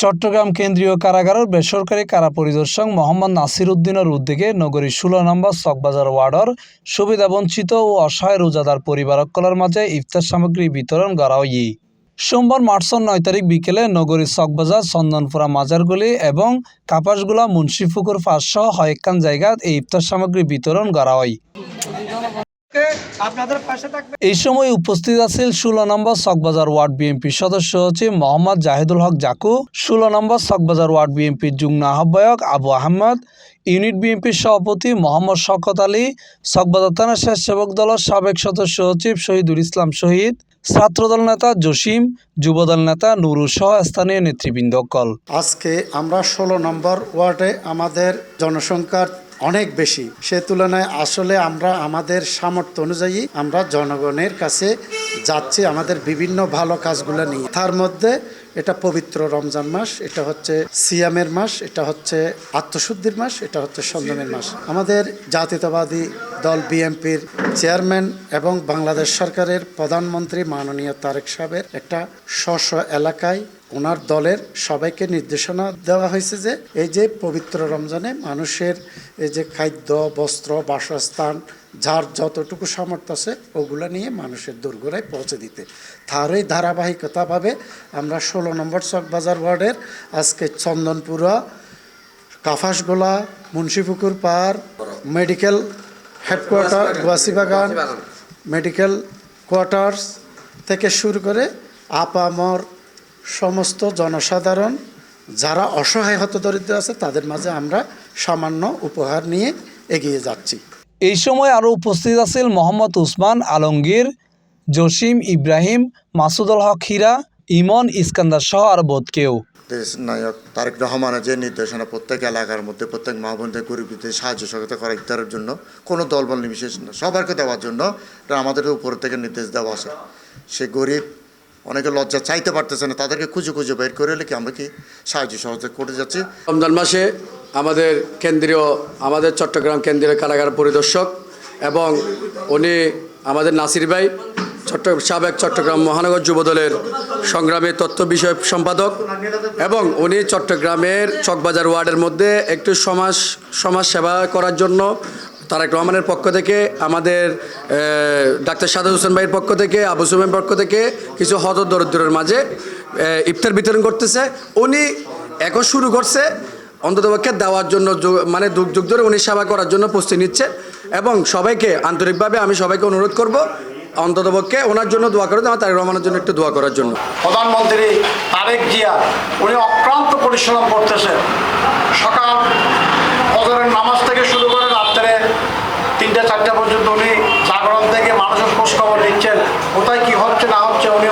চট্টগ্রাম কেন্দ্রীয় কারাগারের বেসরকারি কারা পরিদর্শক মোহাম্মদ নাসির উদ্দিনের উদ্যোগে নগরীর 16 নম্বর চকবাজার ওয়ার্ডের সুবিধাবঞ্চিত ও অসহায় রোজাদার পরিবারকলের মাঝে ইফতার সামগ্রী বিতরণ করা হয়। সোমবার মার্চের 9 তারিখ বিকেলে নগরীর চকবাজার, চন্দনপুরা মাজারগলি এবং কাপাসগুলা মুন্সিপুকুর পাঁচসহ কয়েকখান জায়গায় এই ইফতার সামগ্রী বিতরণ করা হয়। এই সময় উপস্থিত আছেন 16 নম্বর চকবাজার ওয়ার্ড বিএনপির সদস্য সচিব মোহাম্মদ জাহিদুল হক জাকু, 16 নম্বর চকবাজার ওয়ার্ড বিএনপির যুগ্ম আহ্বায়ক আবু আহমদ, ইউনিট বিএনপির সভাপতি মোহাম্মদ শওকত আলী, চকবাজার থানা স্বেচ্ছাসেবক দলের সাবেক সদস্য সচিব শহীদুল ইসলাম শহীদ, ছাত্রদল নেতা জসিম, যুবদল নেতা নুরুল সহ স্থানীয় নেতৃবৃন্দ। আজকে আমরা 16 নম্বর ওয়ার্ডে আমাদের জনসংখ্যার অনেক বেশি, সে তুলনায় আসলে আমরা আমাদের সামর্থ্য অনুযায়ী আমরা জনগণের কাছে যাচ্ছি আমাদের বিভিন্ন ভালো কাজগুলো নিয়ে। তার মধ্যে এটা পবিত্র রমজান মাস, এটা হচ্ছে সিয়ামের মাস, এটা হচ্ছে আত্মশুদ্ধির মাস, এটা হচ্ছে সংযমের মাস। আমাদের জাতীয়তাবাদী দল বিএনপির চেয়ারম্যান এবং বাংলাদেশ সরকারের প্রধানমন্ত্রী মাননীয় তারেক সাহেবের একটা স্ব এলাকায় ওনার দলের সবাইকে নির্দেশনা দেওয়া হয়েছে যে এই যে পবিত্র রমজানে মানুষের এই যে খাদ্য, বস্ত্র, বাসস্থান যার যতটুকু সামর্থ্য আছে ওগুলো নিয়ে মানুষের দোরগোড়ায় পৌঁছে দিতে। তারই ধারাবাহিকতাভাবে আমরা 16 নম্বর চকবাজার ওয়ার্ডের আজকে চন্দনপুরা, কাফাসগোলা, মুন্সিপুকুর পাড়, মেডিকেল হেডকোয়ার্টার, গোয়াসিবাগান মেডিকেল কোয়ার্টার্স থেকে শুরু করে আপামর সমস্ত জনসাধারণ যারা অসহায় হতদরিদ্র আছে তাদের মাঝে আমরা সামান্য উপহার নিয়ে এগিয়ে যাচ্ছি। এই সময় আরও উপস্থিত আছেন মোহাম্মদ উসমান আলমগীর, জসিম, ইব্রাহিম, মাসুদুল হক হীরা, ইমন, ইস্কান্দার সহ আর বোধ কেউ। দেশ নায়ক তারেক রহমানের যে নির্দেশনা প্রত্যেক এলাকার মধ্যে প্রত্যেক মা বোনদের গরিবদের সাহায্য সহযোগিতা করা ইফতারের জন্য কোনো দলবল নির্বিশেষ না, সবাইকে দেওয়ার জন্য আমাদের উপর থেকে নির্দেশ দেওয়া আছে। সে গরিব অনেকে লজ্জা চাইতে পারতেছে না, তাদেরকে খুঁজে খুঁজে বের করে হলে কি আমরা কি সাহায্য সহযোগিতা করে যাচ্ছি। রমজান মাসে আমাদের চট্টগ্রাম কেন্দ্রীয় কারাগার পরিদর্শক এবং উনি আমাদের নাসির ভাই সাবেক চট্টগ্রাম মহানগর যুবদলের সংগ্রামী তথ্য বিষয়ক সম্পাদক এবং উনি চট্টগ্রামের চকবাজার ওয়ার্ডের মধ্যে একটু সমাজ সেবা করার জন্য তারেক রহমানের পক্ষ থেকে, আমাদের ডাক্তার সাদেক হোসেন ভাইয়ের পক্ষ থেকে, আবু সুমের পক্ষ থেকে কিছু হতদরিদ্রের মাঝে ইফতার বিতরণ করতেছে। উনি এখন শুরু করছে অন্ততপক্ষে দেওয়ার জন্য, মানে যুগ ধরে উনি সেবা করার জন্য প্রস্তুতি নিচ্ছে এবং সবাইকে আন্তরিকভাবে আমি সবাইকে অনুরোধ করব অন্ততপক্ষে ওনার জন্য দোয়া করে দেওয়া, তারেক রহমানের জন্য একটু দোয়া করার জন্য। প্রধানমন্ত্রী তারেক জিয়া উনি অক্লান্ত পরিশ্রম করতেছেন, সকাল ফজরের নামাজ থেকে শুরু করে রাত্রে 3টা-4টা পর্যন্ত উনি জাগরণ থেকে মানুষের খোঁজ খবর নিচ্ছেন, কোথায় কি হচ্ছে না হচ্ছে উনি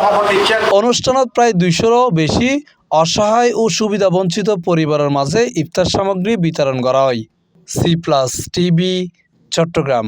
খবর নিচ্ছেন। অনুষ্ঠানত প্রায় 200-রও বেশি অসহায় ও সুবিধাবঞ্চিত পরিবারের মাঝে ইফতার সামগ্রী বিতরণ করা হয়। C+ TV, Chittagong.